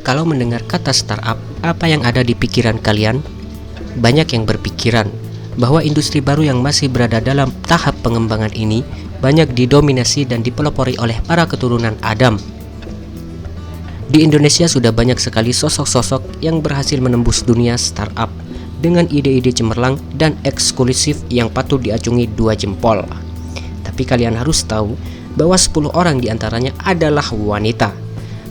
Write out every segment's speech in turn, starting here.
Kalau mendengar kata startup, apa yang ada di pikiran kalian? Banyak yang berpikiran bahwa industri baru yang masih berada dalam tahap pengembangan ini banyak didominasi dan dipelopori oleh para keturunan Adam. Di Indonesia sudah banyak sekali sosok-sosok yang berhasil menembus dunia startup dengan ide-ide cemerlang dan eksklusif yang patut diacungi 2 jempol. Tapi kalian harus tahu bahwa 10 orang diantaranya adalah wanita.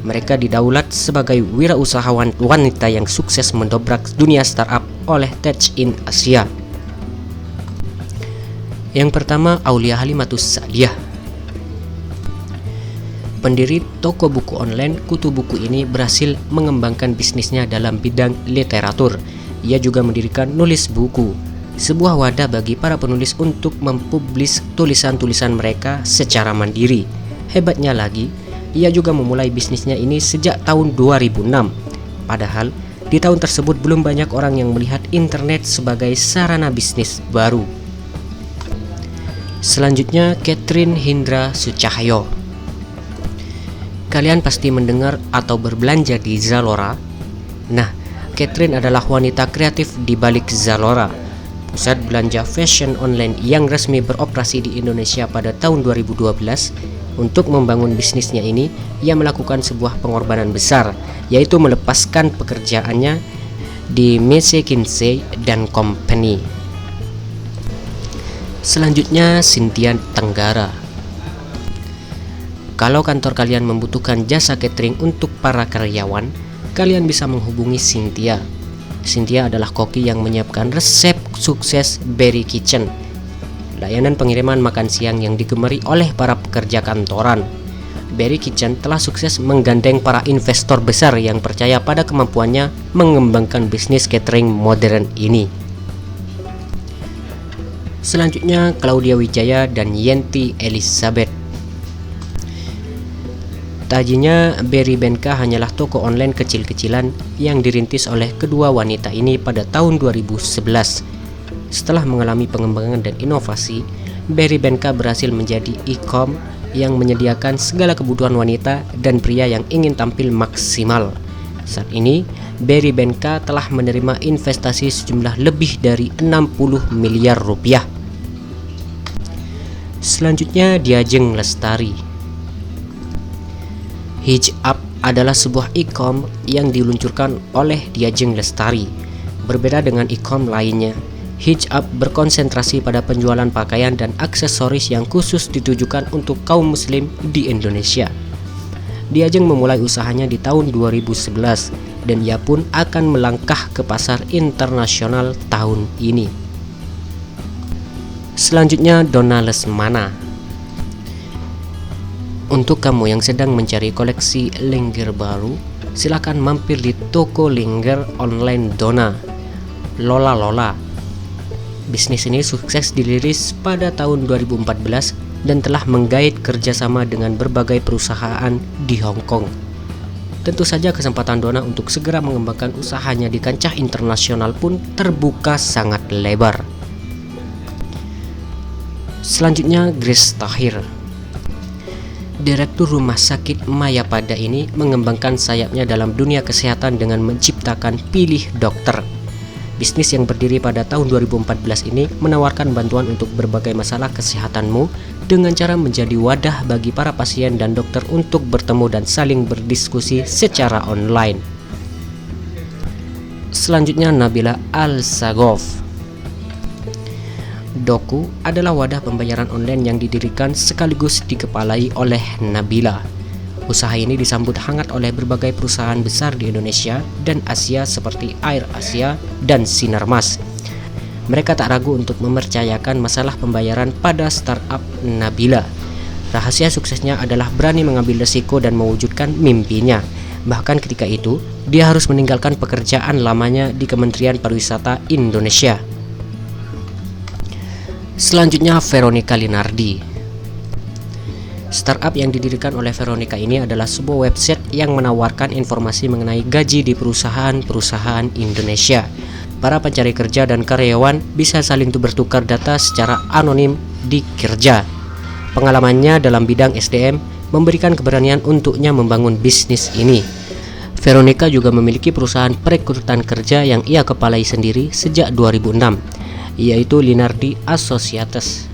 Mereka didaulat sebagai wirausahawan wanita yang sukses mendobrak dunia startup oleh Tech in Asia. Yang pertama, Aulia Halimatus Sa'diyah. Pendiri toko buku online Kutu Buku ini berhasil mengembangkan bisnisnya dalam bidang literatur. Ia juga mendirikan Nulis Buku, sebuah wadah bagi para penulis untuk mempublis tulisan-tulisan mereka secara mandiri. Hebatnya lagi, ia juga memulai bisnisnya ini sejak tahun 2006. Padahal di tahun tersebut belum banyak orang yang melihat internet sebagai sarana bisnis baru. Selanjutnya, Catherine Hindra Sucahyo. Kalian pasti mendengar atau berbelanja di Zalora. Nah, Catherine adalah wanita kreatif di balik Zalora, pusat belanja fashion online yang resmi beroperasi di Indonesia pada tahun 2012. Untuk membangun bisnisnya ini, ia melakukan sebuah pengorbanan besar, yaitu melepaskan pekerjaannya di McKinsey & Company. Selanjutnya, Cynthia Tenggara. Kalau kantor kalian membutuhkan jasa catering untuk para karyawan, kalian bisa menghubungi Cynthia. Cynthia adalah koki yang menyiapkan resep sukses Berry Kitchen, layanan pengiriman makan siang yang digemari oleh para pekerja kantoran. Berry Kitchen telah sukses menggandeng para investor besar yang percaya pada kemampuannya mengembangkan bisnis catering modern ini. Selanjutnya, Claudia Wijaya dan Yenti Elizabeth. Tajinya, Berry Benka hanyalah toko online kecil-kecilan yang dirintis oleh kedua wanita ini pada tahun 2011. Setelah mengalami pengembangan dan inovasi, Berry Benka berhasil menjadi e-com yang menyediakan segala kebutuhan wanita dan pria yang ingin tampil maksimal. Saat ini, Berry Benka telah menerima investasi sejumlah lebih dari 60 miliar rupiah. Selanjutnya, Diajeng Lestari. Hijab adalah sebuah e-com yang diluncurkan oleh Diajeng Lestari. Berbeda dengan e-com lainnya, Hijab berkonsentrasi pada penjualan pakaian dan aksesoris yang khusus ditujukan untuk kaum muslim di Indonesia. Diajeng memulai usahanya di tahun 2011 dan ia pun akan melangkah ke pasar internasional tahun ini. Selanjutnya, Donna Lesmana. Untuk kamu yang sedang mencari koleksi lingger baru, silakan mampir di toko lingger online Donna. Lola. Bisnis ini sukses dirilis pada tahun 2014 dan telah menggait kerjasama dengan berbagai perusahaan di Hong Kong. Tentu saja kesempatan Donna untuk segera mengembangkan usahanya di kancah internasional pun terbuka sangat lebar. Selanjutnya, Grace Tahir. Direktur Rumah Sakit Mayapada ini mengembangkan sayapnya dalam dunia kesehatan dengan menciptakan Pilih Dokter. Bisnis yang berdiri pada tahun 2014 ini menawarkan bantuan untuk berbagai masalah kesehatanmu dengan cara menjadi wadah bagi para pasien dan dokter untuk bertemu dan saling berdiskusi secara online. Selanjutnya, Nabila Al-Sagof. Doku adalah wadah pembayaran online yang didirikan sekaligus dikepalai oleh Nabila. Usaha ini disambut hangat oleh berbagai perusahaan besar di Indonesia dan Asia seperti Air Asia dan Sinarmas. Mereka tak ragu untuk mempercayakan masalah pembayaran pada startup Nabila. Rahasia suksesnya adalah berani mengambil resiko dan mewujudkan mimpinya. Bahkan ketika itu, dia harus meninggalkan pekerjaan lamanya di Kementerian Pariwisata Indonesia. Selanjutnya, Veronica Linardi. Startup yang didirikan oleh Veronica ini adalah sebuah website yang menawarkan informasi mengenai gaji di perusahaan-perusahaan Indonesia. Para pencari kerja dan karyawan bisa saling bertukar data secara anonim di Kerja. Pengalamannya dalam bidang SDM memberikan keberanian untuknya membangun bisnis ini. Veronica juga memiliki perusahaan perekrutan kerja yang ia kepalai sendiri sejak 2006, yaitu Linardi Associates.